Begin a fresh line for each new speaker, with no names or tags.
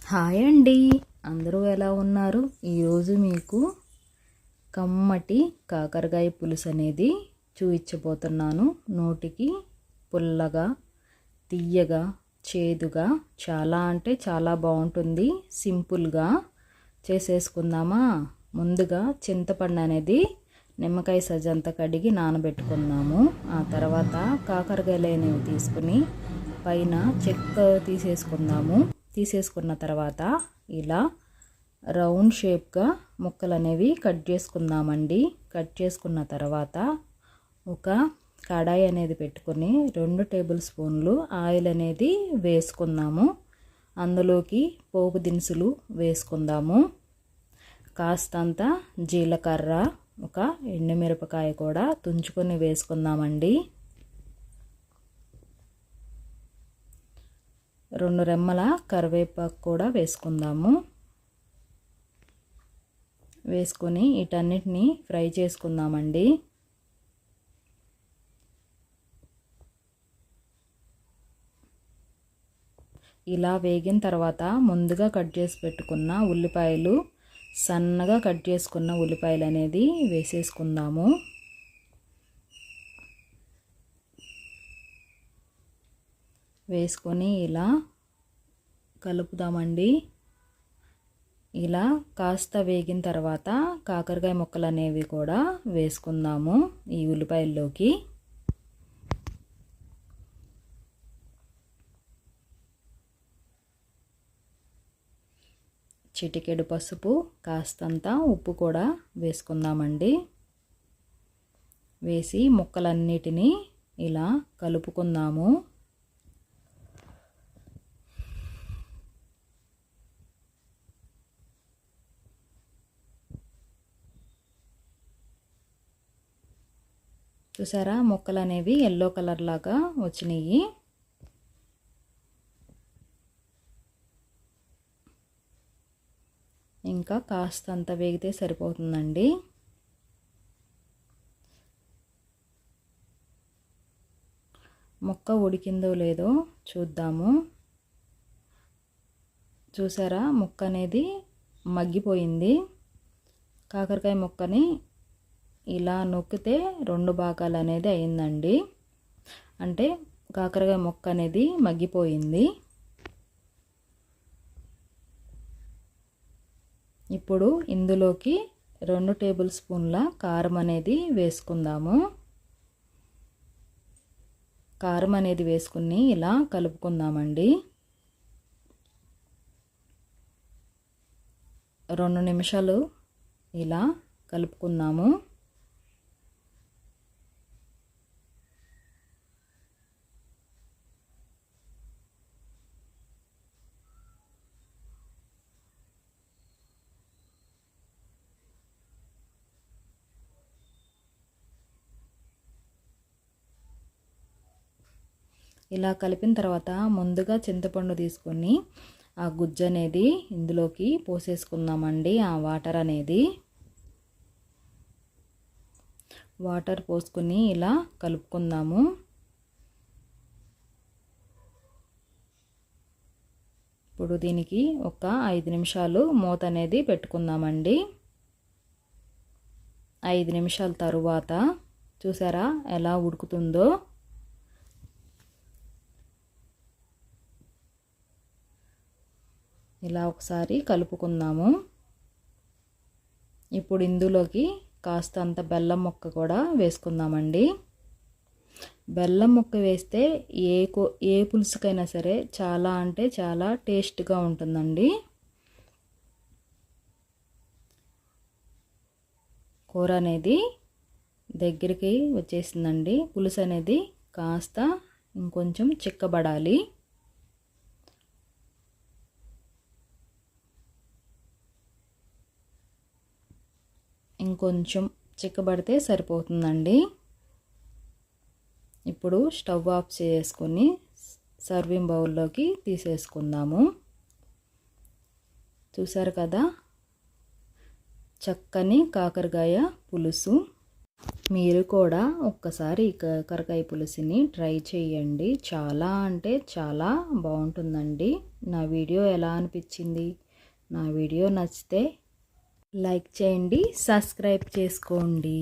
Hi అండి, అందరూ ఎలా ఉన్నారు? ఈరోజు మీకు కమ్మటి కాకరకాయ పులుసు అనేది చూపించబోతున్నాను. నోటికి పుల్లగా, తియ్యగా, చేదుగా చాలా అంటే చాలా బాగుంటుంది. సింపుల్గా చేసేసుకుందామా? ముందుగా చింతపండు అనేది నిమ్మకాయ సజ్జంతా కడిగి నానబెట్టుకుందాము. ఆ తర్వాత కాకరకాయలు అనేవి తీసుకుని పైన చెక్క తీసేసుకున్న తర్వాత ఇలా రౌండ్ షేప్గా ముక్కలు అనేవి కట్ చేసుకుందామండి. కట్ చేసుకున్న తర్వాత ఒక కడాయి అనేది పెట్టుకొని 2 టేబుల్ స్పూన్లు ఆయిల్ అనేది వేసుకుందాము. అందులోకి పోపు దినుసులు వేసుకుందాము. కాస్తంత జీలకర్ర, ఒక ఎండుమిరపకాయ కూడా తుంచుకొని వేసుకుందామండి. 2 రెమ్మల కరివేపాకు కూడా వేసుకుందాము. వేసుకొని వీటన్నిటిని ఫ్రై చేసుకుందామండి. ఇలా వేగిన తర్వాత ముందుగా కట్ చేసి పెట్టుకున్న ఉల్లిపాయలు, సన్నగా కట్ చేసుకున్న ఉల్లిపాయలు అనేది వేసేసుకుందాము. వేసుకొని ఇలా కలుపుదామండి. ఇలా కాస్త వేగిన తర్వాత కాకరకాయ ముక్కలు అనేవి కూడా వేసుకుందాము ఈ ఉల్లిపాయల్లోకి. చిటికెడు పసుపు, కాస్తంత ఉప్పు కూడా వేసుకుందామండి. వేసి ముక్కలన్నిటినీ ఇలా కలుపుకుందాము. చూసారా, ముక్కలు అనేవి ఎల్లో కలర్ లాగా వచ్చినాయి. ఇంకా కాస్తంత వేగితే సరిపోతుందండి. ముక్క ఉడికిందో లేదో చూద్దాము. చూసారా, ముక్క అనేది మగ్గిపోయింది. కాకరకాయ ముక్కని ఇలా నొక్కితే 2 భాగాలు అనేది అయిందండి. అంటే కాకరకాయ ముక్క అనేది మగ్గిపోయింది. ఇప్పుడు ఇందులోకి 2 టేబుల్ స్పూన్ల కారం అనేది వేసుకుందాము. కారం అనేది వేసుకుని ఇలా కలుపుకుందామండి. 2 నిమిషాలు ఇలా కలుపుకుందాము. ఇలా కలిపిన తర్వాత ముందుగా చింతపండు తీసుకొని ఆ గుజ్జు అనేది ఇందులోకి పోసేసుకుందామండి. ఆ వాటర్ పోసుకొని ఇలా కలుపుకుందాము. ఇప్పుడు దీనికి ఒక 5 నిమిషాలు మూత అనేది పెట్టుకుందామండి. 5 నిమిషాల తరువాత చూసారా ఎలా ఉడుకుతుందో. ఇలా ఒకసారి కలుపుకుందాము. ఇప్పుడు ఇందులోకి కాస్తంత బెల్లం ముక్క కూడా వేసుకుందామండి. బెల్లం ముక్క వేస్తే ఏ పులుసుకైనా సరే చాలా అంటే చాలా టేస్ట్గా ఉంటుందండి. కూర అనేది దగ్గరికి వచ్చేసిందండి. పులుసు అనేది కాస్త ఇంకొంచెం చిక్కబడాలి. ఇంకొంచెం చిక్కబడితే సరిపోతుందండి. ఇప్పుడు స్టవ్ ఆఫ్ చేసుకొని సర్వింగ్ బౌల్లోకి తీసేసుకుందాము. చూసారు కదా, చక్కని కాకరకాయ పులుసు. మీరు కూడా ఒక్కసారి కాకరకాయ పులుసుని ట్రై చేయండి. చాలా అంటే చాలా బాగుంటుందండి. నా వీడియో ఎలా అనిపించింది? నా వీడియో నచ్చితే లైక్ చేయండి, సబ్స్క్రైబ్ చేసుకోండి.